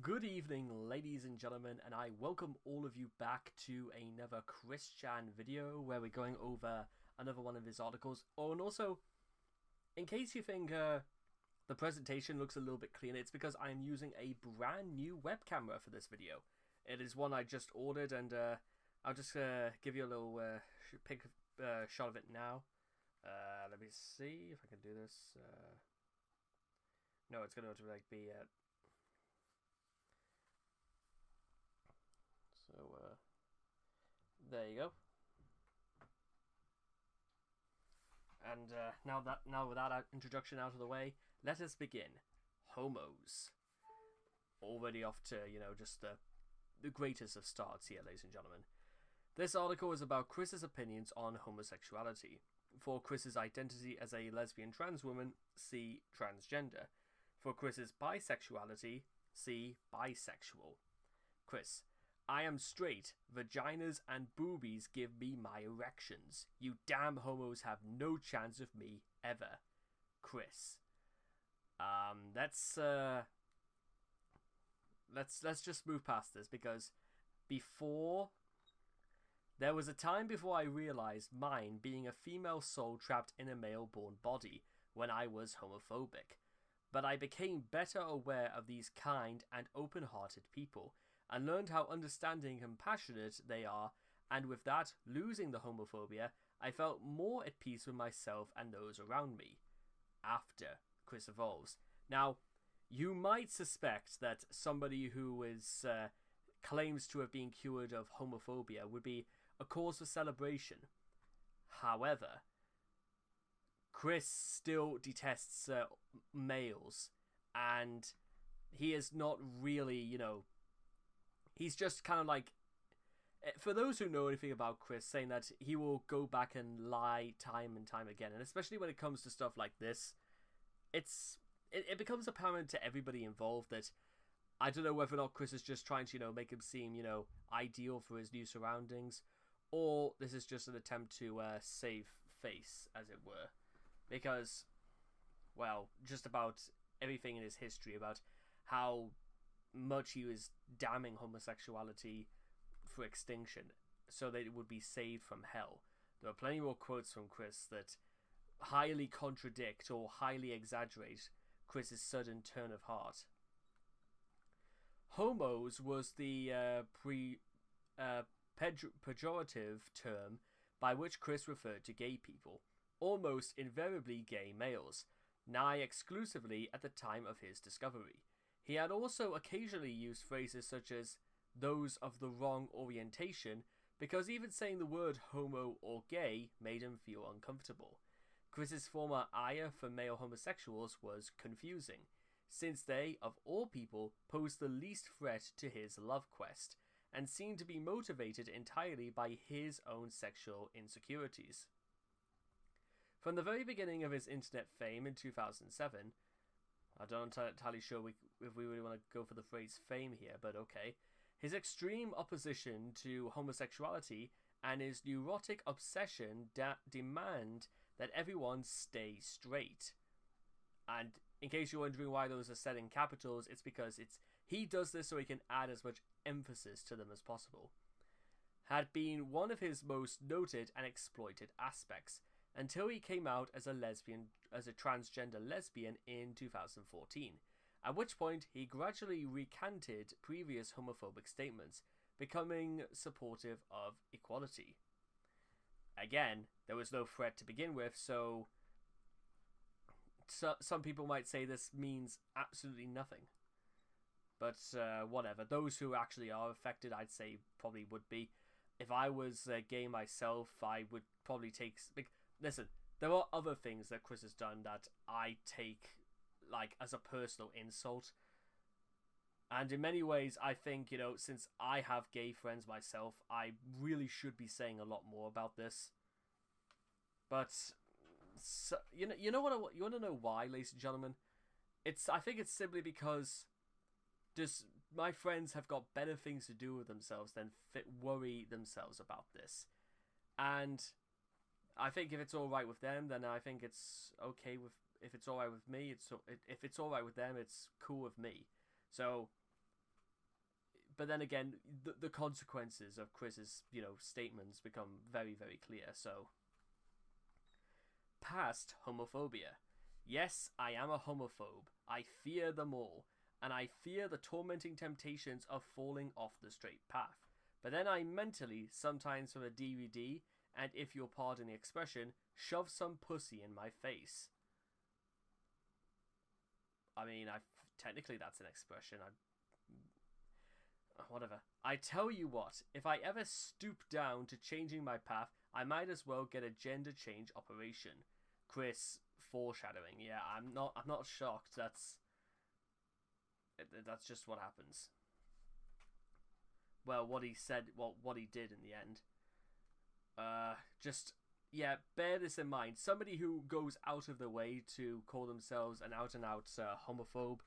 Good evening, ladies and gentlemen, and I welcome all of you back to another Christian video where we're going over another one of his articles. Oh, and also, in case you think the presentation looks a little bit cleaner, it's because I'm using a brand new web camera for this video. It is one I just ordered, and I'll just give you a little shot of it now. Let me see if I can do this. No, it's going to be... So, there you go. And now with that introduction out of the way, let us begin. Homos. Already off to, just the greatest of starts here, ladies and gentlemen. This article is about Chris's opinions on homosexuality. For Chris's identity as a lesbian trans woman, see transgender. For Chris's bisexuality, see bisexual. Chris: I am straight. Vaginas and boobies give me my erections. You damn homos have no chance of me ever. Chris. Let's just move past this, because there was a time before I realized mine being a female soul trapped in a male-born body when I was homophobic. But I became better aware of these kind and open-hearted people, and learned how understanding and compassionate they are, and with that, losing the homophobia, I felt more at peace with myself and those around me. After Chris evolves. Now, you might suspect that somebody who claims to have been cured of homophobia would be a cause for celebration. However, Chris still detests males, and he is not really, he's just kind of like, for those who know anything about Chris, saying that he will go back and lie time and time again, and especially when it comes to stuff like this, it becomes apparent to everybody involved that I don't know whether or not Chris is just trying to, make him seem, ideal for his new surroundings, or this is just an attempt to save face, as it were. Because, well, just about everything in his history, about how much he was damning homosexuality for extinction so that it would be saved from hell. There are plenty more quotes from Chris that highly contradict or highly exaggerate Chris's sudden turn of heart. Homos was the pejorative term by which Chris referred to gay people, almost invariably gay males, nigh exclusively at the time of his discovery. He had also occasionally used phrases such as those of the wrong orientation, because even saying the word homo or gay made him feel uncomfortable. Chris's former ire for male homosexuals was confusing, since they, of all people, posed the least threat to his love quest, and seemed to be motivated entirely by his own sexual insecurities. From the very beginning of his internet fame in 2007, I'm not entirely sure if we really want to go for the phrase fame here, but okay, his extreme opposition to homosexuality and his neurotic obsession demand that everyone stay straight. And in case you're wondering why those are said in capitals, it's because he does this so he can add as much emphasis to them as possible. Had been one of his most noted and exploited aspects, until he came out as a transgender lesbian in 2014, at which point he gradually recanted previous homophobic statements, becoming supportive of equality. Again, there was no threat to begin with, so some people might say this means absolutely nothing. But whatever, those who actually are affected, I'd say probably would be. If I was gay myself, I would probably take... Listen, there are other things that Chris has done that I take, as a personal insult. And in many ways, I think, since I have gay friends myself, I really should be saying a lot more about this. But, you know what? You want to know why, ladies and gentlemen? I think it's simply because my friends have got better things to do with themselves than worry themselves about this. And I think if it's all right with them, then I think it's okay with. If it's all right with me, if it's all right with them, it's cool with me. So but then again, the consequences of Chris's, statements become very, very clear. So, past homophobia. Yes, I am a homophobe. I fear them all, and I fear the tormenting temptations of falling off the straight path. But then I mentally, sometimes from a DVD, and if you'll pardon the expression, shove some pussy in my face. I mean, technically that's an expression. Whatever. I tell you what, if I ever stoop down to changing my path, I might as well get a gender change operation. Chris, foreshadowing. Yeah, I'm not shocked. That's just what happens. Well, what he said, what he did in the end. Bear this in mind. Somebody who goes out of their way to call themselves an out-and-out homophobe,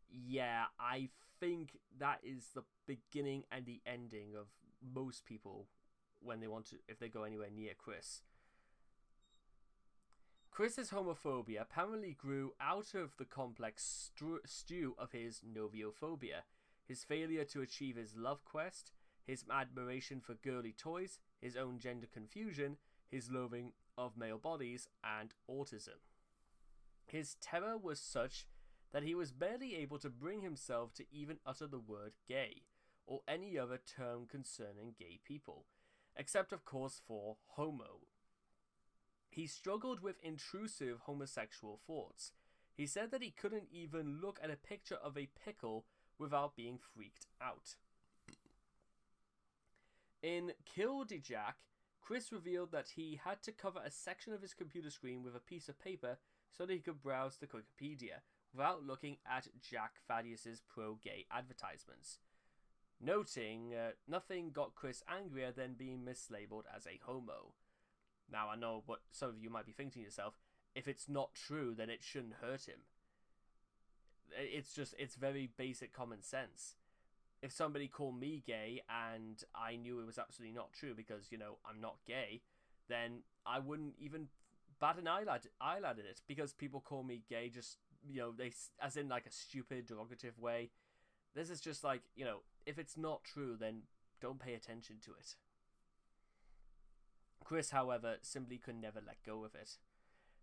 yeah, I think that is the beginning and the ending of most people when they want to, if they go anywhere near Chris. Chris's homophobia apparently grew out of the complex stew of his noviophobia, his failure to achieve his love quest, his admiration for girly toys, his own gender confusion, his loathing of male bodies, and autism. His terror was such that he was barely able to bring himself to even utter the word gay, or any other term concerning gay people, except of course for homo. He struggled with intrusive homosexual thoughts. He said that he couldn't even look at a picture of a pickle without being freaked out. In Kill de Jack, Chris revealed that he had to cover a section of his computer screen with a piece of paper so that he could browse the Wikipedia without looking at Jack Thaddeus's pro-gay advertisements. Noting, nothing got Chris angrier than being mislabeled as a homo. Now, I know what some of you might be thinking to yourself, if it's not true, then it shouldn't hurt him. It's very basic common sense. If somebody called me gay and I knew it was absolutely not true because, I'm not gay, then I wouldn't even bat an eyelid at it, because people call me gay just, they, as in like a stupid, derogative way. This is just like, if it's not true, then don't pay attention to it. Chris, however, simply could never let go of it.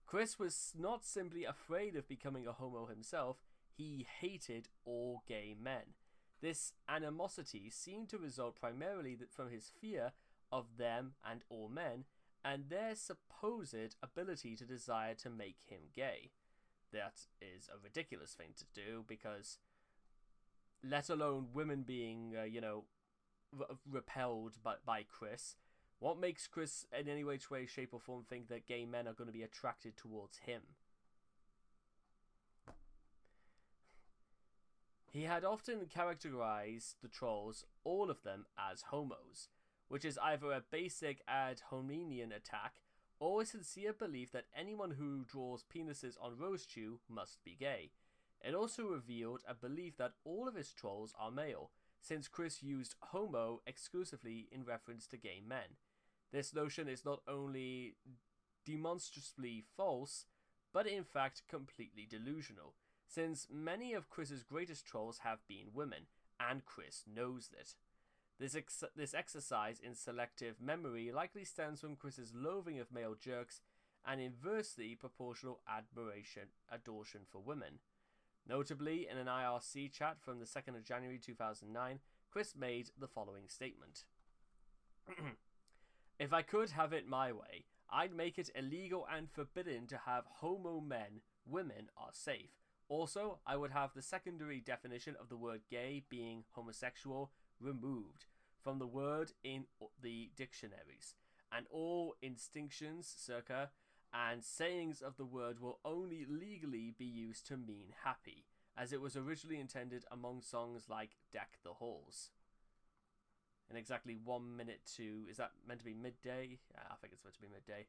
Chris was not simply afraid of becoming a homo himself, he hated all gay men. This animosity seemed to result primarily from his fear of them and all men, and their supposed ability to desire to make him gay. That is a ridiculous thing to do, because let alone women being, repelled by Chris, what makes Chris in any way, shape or form think that gay men are going to be attracted towards him? He had often characterized the trolls, all of them, as homos, which is either a basic ad hominem attack or a sincere belief that anyone who draws penises on RoseChew must be gay. It also revealed a belief that all of his trolls are male, since Chris used homo exclusively in reference to gay men. This notion is not only demonstrably false, but in fact completely delusional, since many of Chris's greatest trolls have been women, and Chris knows it. This exercise in selective memory likely stems from Chris's loathing of male jerks and inversely proportional adoration for women. Notably, in an IRC chat from the 2nd of January 2009, Chris made the following statement. If I could have it my way, I'd make it illegal and forbidden to have homo men. Women are safe. Also, I would have the secondary definition of the word gay being homosexual removed from the word in the dictionaries, and all instinctions, and sayings of the word will only legally be used to mean happy, as it was originally intended among songs like Deck the Halls. In exactly 1 minute to... Is that meant to be midday? I think it's meant to be midday.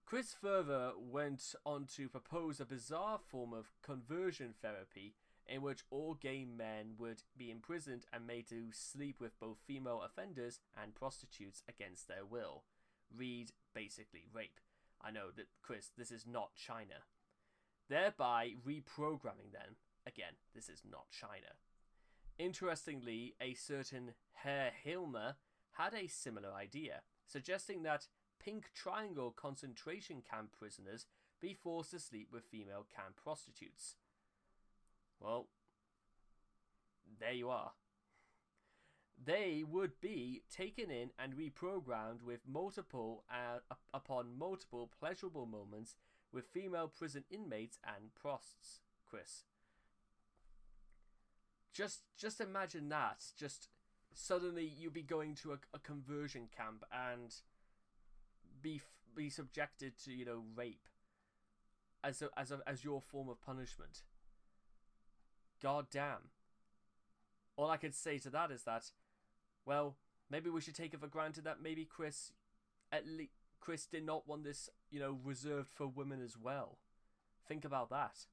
Chris further went on to propose a bizarre form of conversion therapy in which all gay men would be imprisoned and made to sleep with both female offenders and prostitutes against their will. Read, basically rape. I know that, Chris, this is not China. Thereby reprogramming them. Again, this is not China. Interestingly, a certain Herr Hilmer had a similar idea, suggesting that pink triangle concentration camp prisoners be forced to sleep with female camp prostitutes. Well, there you are. They would be taken in and reprogrammed with upon multiple pleasurable moments with female prison inmates and prosts, Chris. Just imagine that. Just suddenly you'd be going to a conversion camp and be subjected to, you know, rape as your form of punishment. God damn. All I could say to that is that, well, maybe we should take it for granted that maybe Chris did not want this, you know, reserved for women as well. Think about that.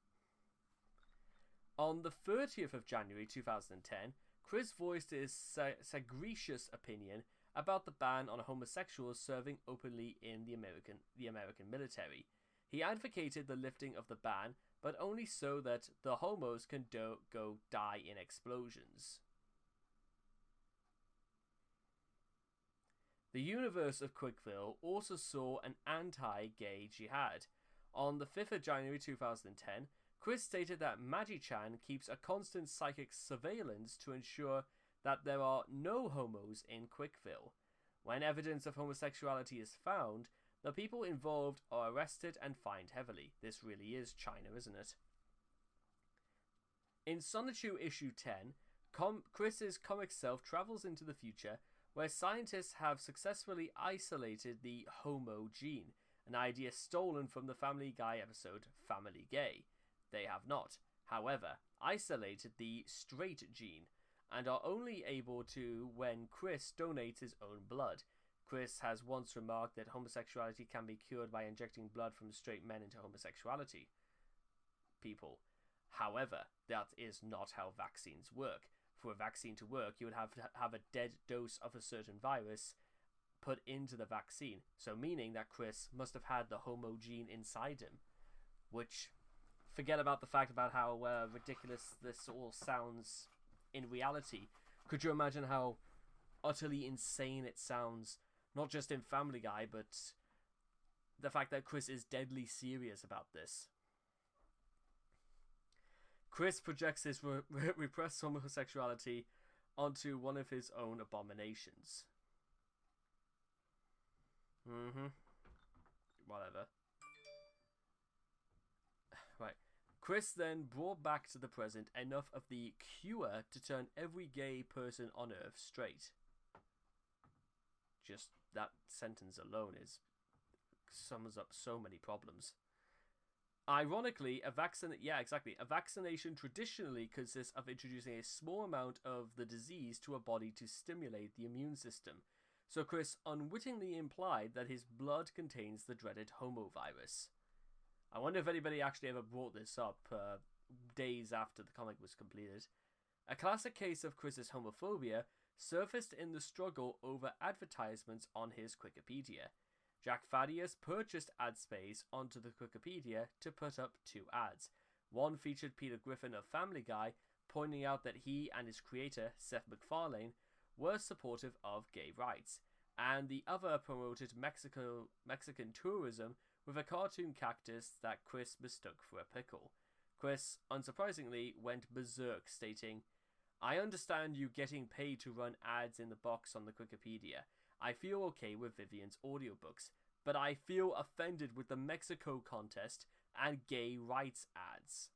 On the 30th of January 2010, Chris voiced his sagacious opinion about the ban on homosexuals serving openly in the American military. He advocated the lifting of the ban, but only so that the homos can go die in explosions. The universe of Quickville also saw an anti-gay jihad. On the 5th of January 2010, Chris stated that Magi-chan keeps a constant psychic surveillance to ensure that there are no homos in Quickville. When evidence of homosexuality is found, the people involved are arrested and fined heavily. This really is China, isn't it? In Sonichu issue 10, Chris's comic self travels into the future, where scientists have successfully isolated the homo gene, an idea stolen from the Family Guy episode Family Gay. They have not, however, isolated the straight gene, and are only able to when Chris donates his own blood. Chris has once remarked that homosexuality can be cured by injecting blood from straight men into homosexuality people. However, that is not how vaccines work. For a vaccine to work, you would have to have a dead dose of a certain virus put into the vaccine, so meaning that Chris must have had the homo gene inside him, which, forget about the fact about how ridiculous this all sounds in reality. Could you imagine how utterly insane it sounds, not just in Family Guy, but the fact that Chris is deadly serious about this? Chris projects his repressed homosexuality onto one of his own abominations. Whatever. Right. Chris then brought back to the present enough of the cure to turn every gay person on Earth straight. Just that sentence alone sums up so many problems. Ironically, a vaccination traditionally consists of introducing a small amount of the disease to a body to stimulate the immune system. So Chris unwittingly implied that his blood contains the dreaded homovirus. I wonder if anybody actually ever brought this up days after the comic was completed. A classic case of Chris's homophobia surfaced in the struggle over advertisements on his Wikipedia. Jack Thaddeus purchased ad space onto the Wikipedia to put up 2 ads. One featured Peter Griffin of Family Guy, pointing out that he and his creator, Seth MacFarlane, were supportive of gay rights, and the other promoted Mexican tourism with a cartoon cactus that Chris mistook for a pickle. Chris, unsurprisingly, went berserk, stating, "I understand you getting paid to run ads in the box on the Wikipedia. I feel okay with Vivian's audiobooks, but I feel offended with the Mexico contest and gay rights ads.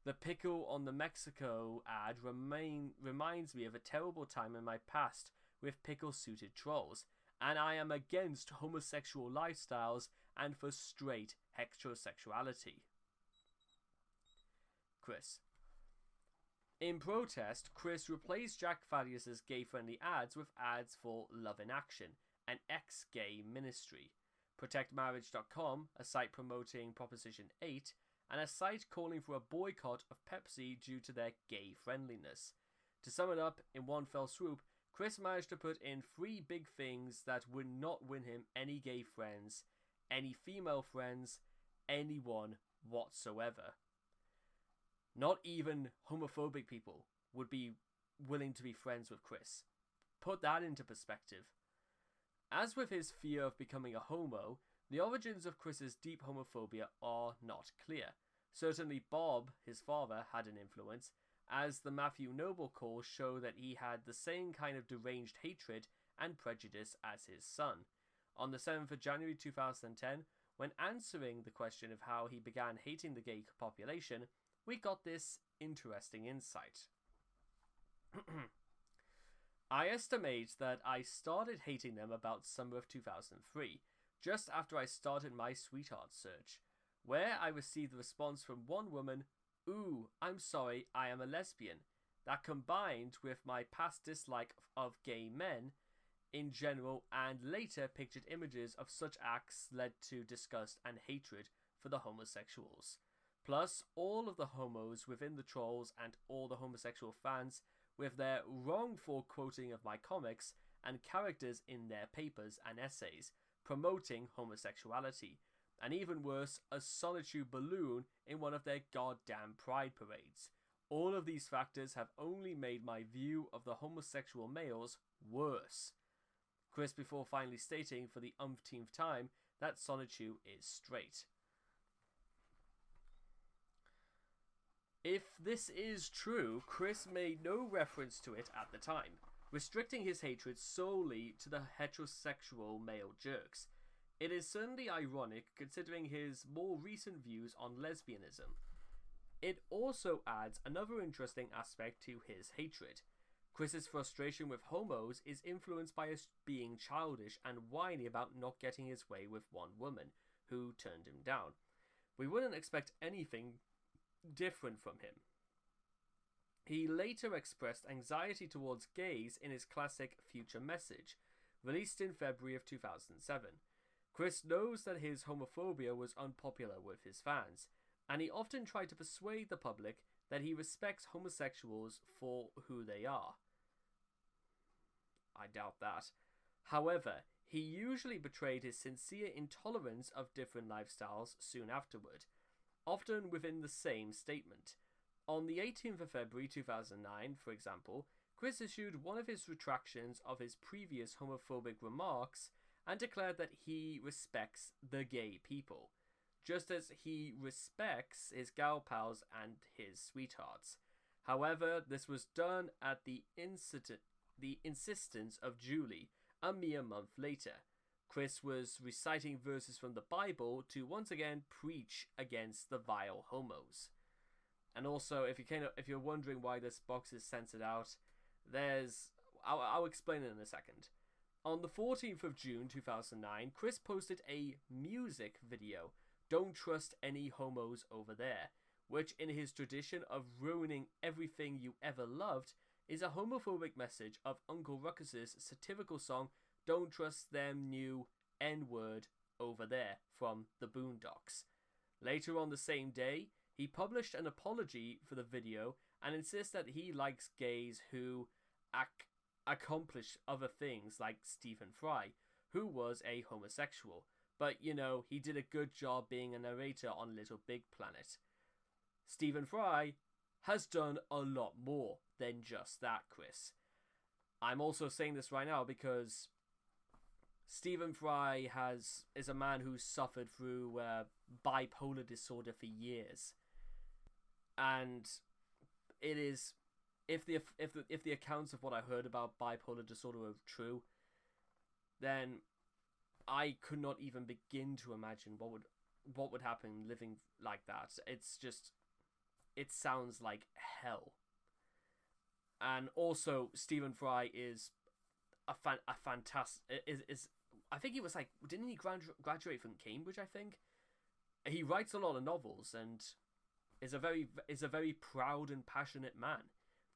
The pickle on the Mexico ad reminds me of a terrible time in my past with pickle-suited trolls, and I am against homosexual lifestyles and for straight heterosexuality." Chris. In protest, Chris replaced Jack Thaddeus' gay-friendly ads with ads for Love in Action, an ex-gay ministry, ProtectMarriage.com, a site promoting Proposition 8, and a site calling for a boycott of Pepsi due to their gay friendliness. To sum it up, in one fell swoop, Chris managed to put in 3 big things that would not win him any gay friends, any female friends, anyone whatsoever. Not even homophobic people would be willing to be friends with Chris. Put that into perspective. As with his fear of becoming a homo, the origins of Chris's deep homophobia are not clear. Certainly Bob, his father, had an influence, as the Matthew Noble calls show that he had the same kind of deranged hatred and prejudice as his son. On the 7th of January 2010, when answering the question of how he began hating the gay population, we got this interesting insight. I estimate that I started hating them about summer of 2003, just after I started my sweetheart search, where I received the response from one woman, "Ooh, I'm sorry, I am a lesbian," that combined with my past dislike of gay men in general and later pictured images of such acts led to disgust and hatred for the homosexuals. Plus, all of the homos within the trolls and all the homosexual fans with their wrongful quoting of my comics and characters in their papers and essays promoting homosexuality, and even worse, a solitude balloon in one of their goddamn pride parades. All of these factors have only made my view of the homosexual males worse. Chris before finally stating for the umpteenth time that Sonichu is straight. If this is true, Chris made no reference to it at the time, restricting his hatred solely to the heterosexual male jerks. It is certainly ironic considering his more recent views on lesbianism. It also adds another interesting aspect to his hatred. Chris's frustration with homos is influenced by us being childish and whiny about not getting his way with one woman, who turned him down. We wouldn't expect anything different from him. He later expressed anxiety towards gays in his classic Future Message, released in February of 2007. Chris knows that his homophobia was unpopular with his fans, and he often tried to persuade the public that he respects homosexuals for who they are. I doubt that. However, he usually betrayed his sincere intolerance of different lifestyles soon afterward, often within the same statement. On the 18th of February 2009, for example, Chris issued one of his retractions of his previous homophobic remarks and declared that he respects the gay people, just as he respects his gal pals and his sweethearts. However, this was done at the insistence of Julie, a mere month later. Chris was reciting verses from the Bible to once again preach against the vile homos. And also, if you're wondering why this box is censored out, I'll explain it in a second. On the 14th of June 2009, Chris posted a music video, "Don't Trust Any Homos Over There," which in his tradition of ruining everything you ever loved is a homophobic message of Uncle Ruckus's satirical song "Don't Trust Them New N-Word Over There" from the Boondocks. Later on the same day, he published an apology for the video and insists that he likes gays who accomplish other things, like Stephen Fry, who was a homosexual. But, he did a good job being a narrator on Little Big Planet. Stephen Fry has done a lot more than just that, Chris. I'm also saying this right now because Stephen Fry is a man who's suffered through bipolar disorder for years, and it is, if the accounts of what I heard about bipolar disorder are true, then I could not even begin to imagine what would happen living like that. It's just, it sounds like hell. And also, Stephen Fry is a fantastic. I think he was like, didn't he graduate from Cambridge? I think he writes a lot of novels and is a very proud and passionate man.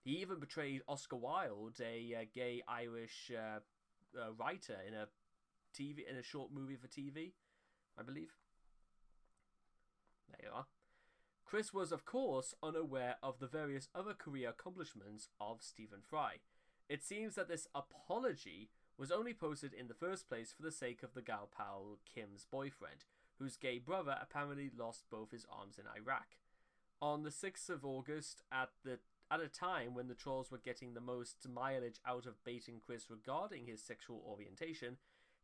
He even portrayed Oscar Wilde, a gay Irish writer, in a short movie for TV, I believe. There you are. Chris was, of course, unaware of the various other career accomplishments of Stephen Fry. It seems that this apology was only posted in the first place for the sake of the gal pal Kim's boyfriend, whose gay brother apparently lost both his arms in Iraq. On the 6th of August, at a time when the trolls were getting the most mileage out of baiting Chris regarding his sexual orientation,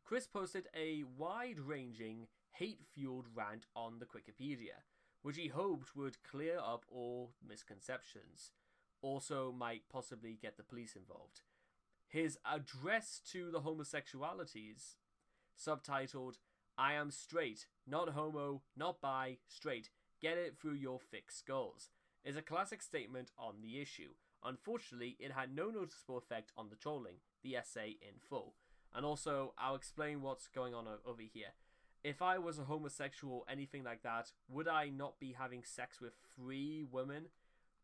Chris posted a wide-ranging, hate-fueled rant on the Wikipedia, which he hoped would clear up all misconceptions. Also might possibly get the police involved. His address to the homosexualities, subtitled, "I am straight, not homo, not bi, straight, get it through your thick skulls," is a classic statement on the issue. Unfortunately, it had no noticeable effect on the trolling, the essay in full. And also, I'll explain what's going on over here. If I was a homosexual, anything like that, would I not be having sex with 3 women?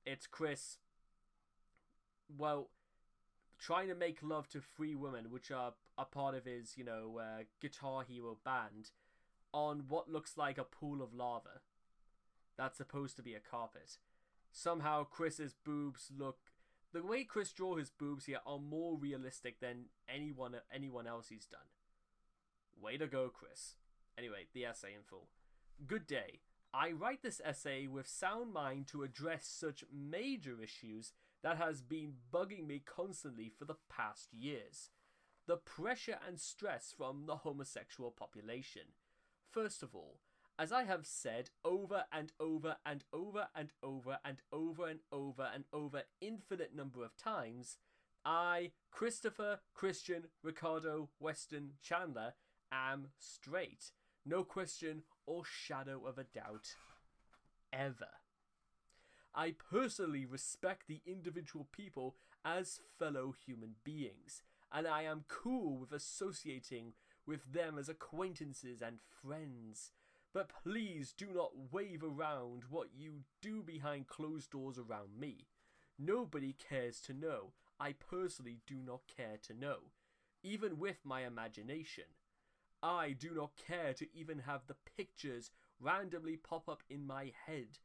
It's Chris, well, trying to make love to 3 women, which are a part of his, Guitar Hero band, on what looks like a pool of lava. That's supposed to be a carpet. Somehow Chris's boobs look... The way Chris draw his boobs here are more realistic than anyone else he's done. Way to go, Chris. Anyway, the essay in full. Good day. I write this essay with sound mind to address such major issues that has been bugging me constantly for the past years. The pressure and stress from the homosexual population. First of all, as I have said over and over and over and over and over and over and over infinite number of times, I, Christopher, Christian, Ricardo, Weston, Chandler, am straight. No question or shadow of a doubt. Ever. I personally respect the individual people as fellow human beings, and I am cool with associating with them as acquaintances and friends. But please do not wave around what you do behind closed doors around me. Nobody cares to know. I personally do not care to know. Even with my imagination. I do not care to even have the pictures randomly pop up in my head.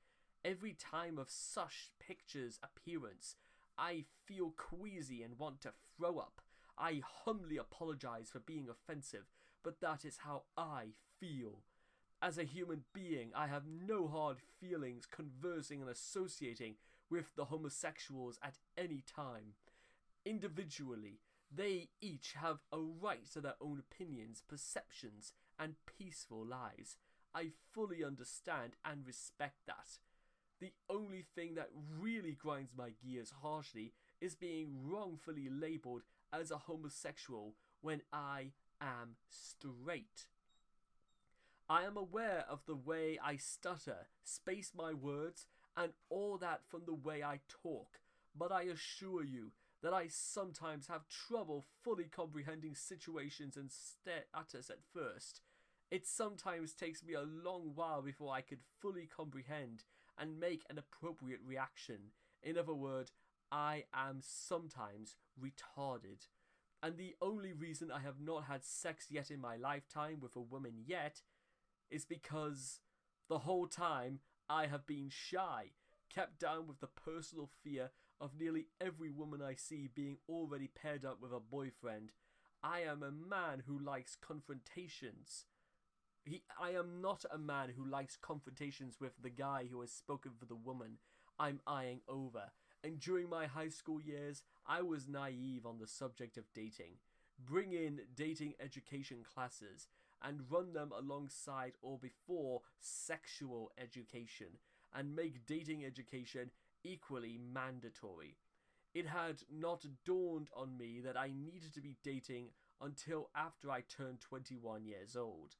Every time of such pictures' appearance, I feel queasy and want to throw up. I humbly apologize for being offensive, but that is how I feel. As a human being, I have no hard feelings conversing and associating with the homosexuals at any time. Individually, they each have a right to their own opinions, perceptions, and peaceful lives. I fully understand and respect that. The only thing that really grinds my gears harshly is being wrongfully labelled as a homosexual when I am straight. I am aware of the way I stutter, space my words, and all that from the way I talk, but I assure you that I sometimes have trouble fully comprehending situations and status at first. It sometimes takes me a long while before I could fully comprehend and make an appropriate reaction. In other words, I am sometimes retarded. And the only reason I have not had sex yet in my lifetime with a woman yet is because the whole time I have been shy, kept down with the personal fear of nearly every woman I see being already paired up with a boyfriend. I am a man who likes confrontations. I am not a man who likes confrontations with the guy who has spoken for the woman I'm eyeing over. And during my high school years, I was naive on the subject of dating. Bring in dating education classes and run them alongside or before sexual education and make dating education equally mandatory. It had not dawned on me that I needed to be dating until after I turned 21 years old.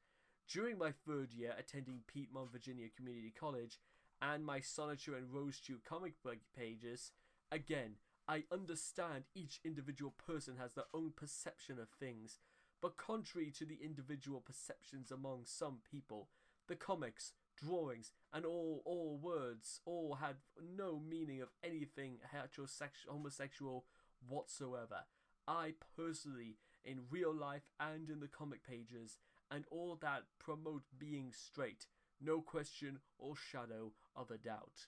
During my 3rd year attending Piedmont, Virginia Community College and my Sonneture and Rosechew comic book pages, again, I understand each individual person has their own perception of things, but contrary to the individual perceptions among some people, the comics, drawings, and all words all had no meaning of anything homosexual whatsoever. I personally, in real life and in the comic pages, and all that promote being straight, no question or shadow of a doubt.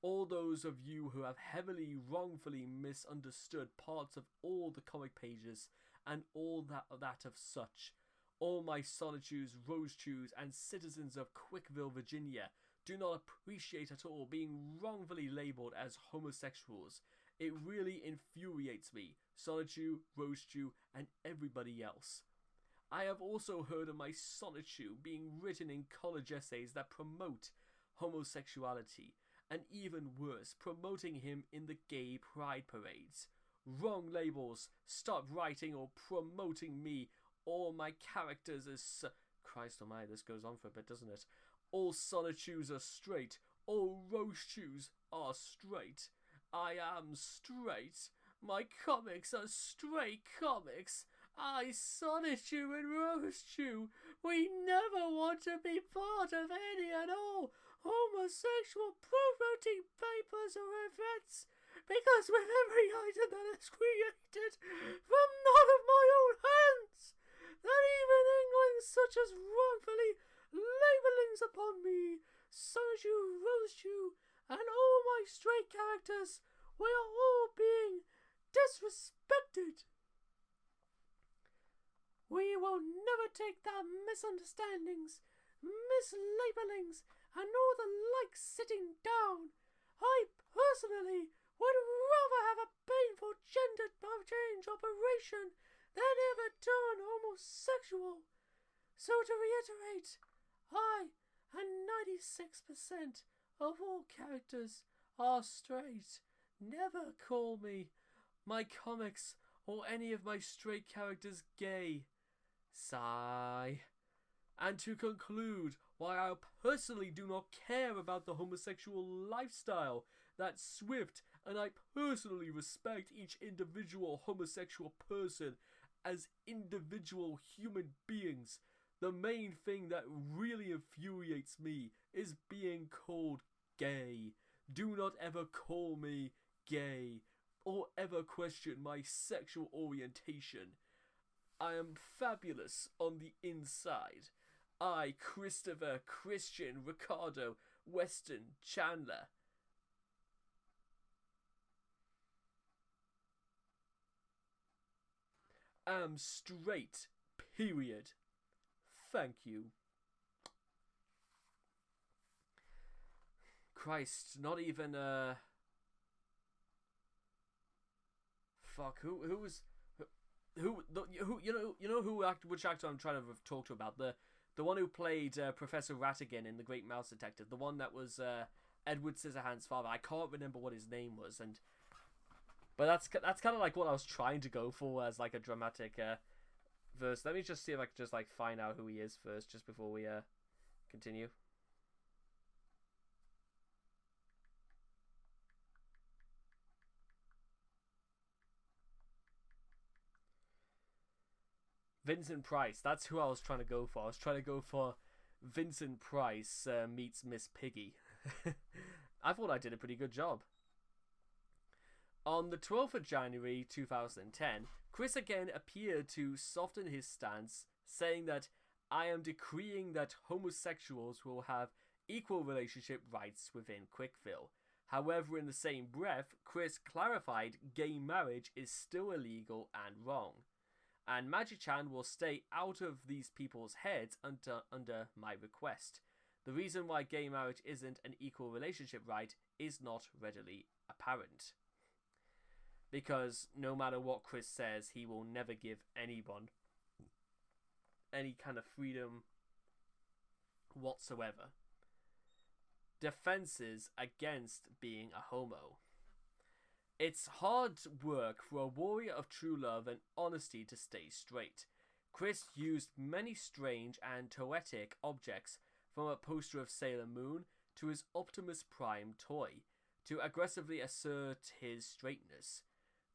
All those of you who have heavily wrongfully misunderstood parts of all the comic pages and all that of such, all my Sonnechews, Rosechews, and citizens of Quickville, Virginia, do not appreciate at all being wrongfully labelled as homosexuals. It really infuriates me, Sonichu, Roastew, and everybody else. I have also heard of my Sonichu being written in college essays that promote homosexuality, and even worse, promoting him in the gay pride parades. Wrong labels. Stop writing or promoting me. All my characters as... Christ almighty, this goes on for a bit, doesn't it? All Sonichus are straight. All Roastews are straight. I am straight. My comics are straight comics. I, Sonichu and Roastew, we never want to be part of any and all homosexual promoting papers or events, because with every item that is created from none of my own hands, that even English such as wrongfully labellings upon me, Sonichu, Roastew, and all my straight characters, we are all being disrespected. We will never take that misunderstandings, mislabelings, and all the like sitting down. I personally would rather have a painful gender change operation than ever turn homosexual. So to reiterate, I and 96% of all characters are straight. Never call me, my comics, or any of my straight characters gay. Sigh. And to conclude, why I personally do not care about the homosexual lifestyle that's Swift, and I personally respect each individual homosexual person as individual human beings. The main thing that really infuriates me is being called gay. Do not ever call me gay or ever question my sexual orientation. I am fabulous on the inside. I, Christopher, Christian, Ricardo, Weston, Chandler. Am straight, period. Thank you. Christ, not even fuck, which actor I'm trying to talk to about, the one who played Professor Rattigan in The Great Mouse Detective, the one that was Edward Scissorhands' father. I can't remember what his name was, but that's kind of like what I was trying to go for as like a dramatic verse. Let me just see if I can just like find out who he is first, just before we continue. Vincent Price. That's who I was trying to go for. I was trying to go for Vincent Price meets Miss Piggy. I thought I did a pretty good job. On the 12th of January 2010, Chris again appeared to soften his stance, saying that I am decreeing that homosexuals will have equal relationship rights within Quickville. However, in the same breath, Chris clarified gay marriage is still illegal and wrong. And Magi-chan will stay out of these people's heads under my request. The reason why gay marriage isn't an equal relationship right is not readily apparent. Because no matter what Chris says, he will never give anyone any kind of freedom whatsoever. Defenses against being a homo. It's hard work for a warrior of true love and honesty to stay straight. Chris used many strange and toetic objects, from a poster of Sailor Moon to his Optimus Prime toy, to aggressively assert his straightness.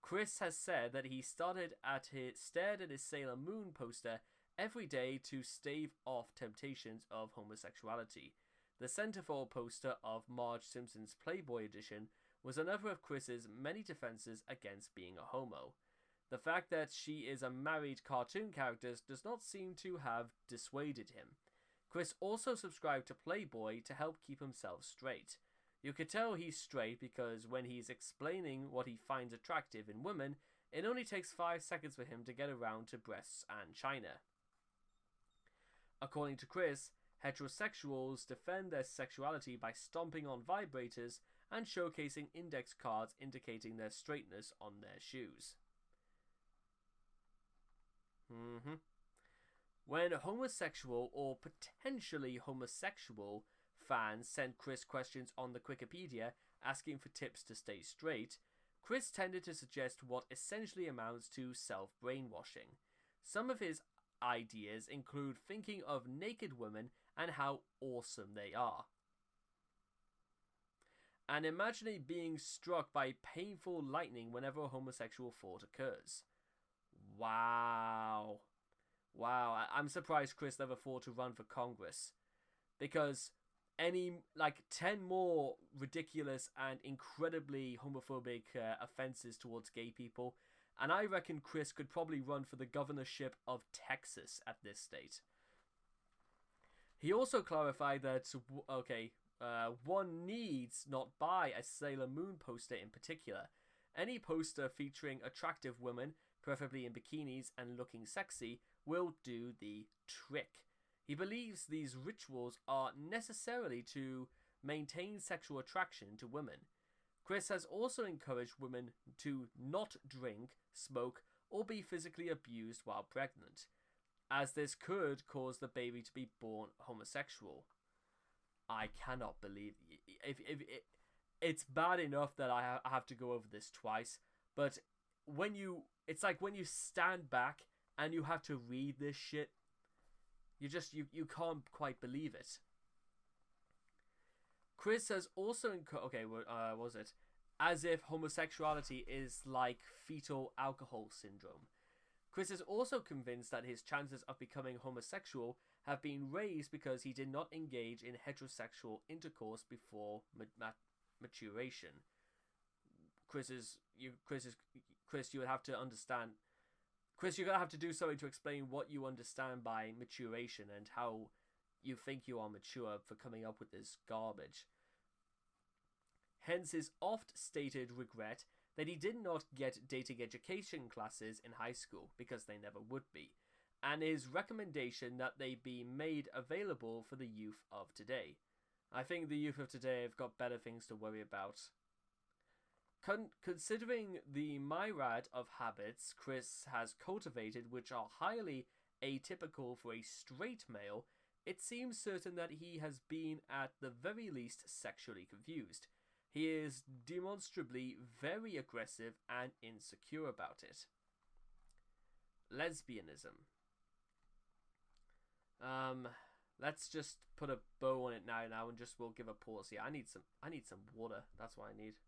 Chris has said that he stared at his Sailor Moon poster every day to stave off temptations of homosexuality. The centerfold poster of Marge Simpson's Playboy edition was another of Chris's many defenses against being a homo. The fact that she is a married cartoon character does not seem to have dissuaded him. Chris also subscribed to Playboy to help keep himself straight. You could tell he's straight because when he's explaining what he finds attractive in women, it only takes 5 seconds for him to get around to breasts and china. According to Chris, Heterosexuals defend their sexuality by stomping on vibrators and showcasing index cards indicating their straightness on their shoes. When homosexual or potentially homosexual fans sent Chris questions on the Wikipedia asking for tips to stay straight, Chris tended to suggest what essentially amounts to self-brainwashing. Some of his ideas include thinking of naked women and how awesome they are, and imagining being struck by painful lightning whenever a homosexual thought occurs. Wow, I'm surprised Chris never thought to run for Congress, because any 10 more ridiculous and incredibly homophobic offenses towards gay people, and I reckon Chris could probably run for the governorship of Texas at this state. He also clarified that, one needs not buy a Sailor Moon poster in particular. Any poster featuring attractive women, preferably in bikinis and looking sexy, will do the trick. He believes these rituals are necessarily to maintain sexual attraction to women. Chris has also encouraged women to not drink, smoke, or be physically abused while pregnant, as this could cause the baby to be born homosexual. I cannot believe it's bad enough that I have to go over this twice, but it's like when you stand back and you have to read this shit, you can't quite believe it. Chris has also as if homosexuality is like fetal alcohol syndrome. Chris is also convinced that his chances of becoming homosexual have been raised because he did not engage in heterosexual intercourse before maturation. Chris, you would have to understand. Chris, you're gonna have to do something to explain what you understand by maturation and how you think you are mature for coming up with this garbage. Hence his oft-stated regret that he did not get dating education classes in high school, because they never would be, and his recommendation that they be made available for the youth of today. I think the youth of today have got better things to worry about. Considering the myriad of habits Chris has cultivated, which are highly atypical for a straight male, it seems certain that he has been at the very least sexually confused. He is demonstrably very aggressive and insecure about it. Lesbianism. Let's just put a bow on it now and we'll give a pause here. I need some water. That's what I need.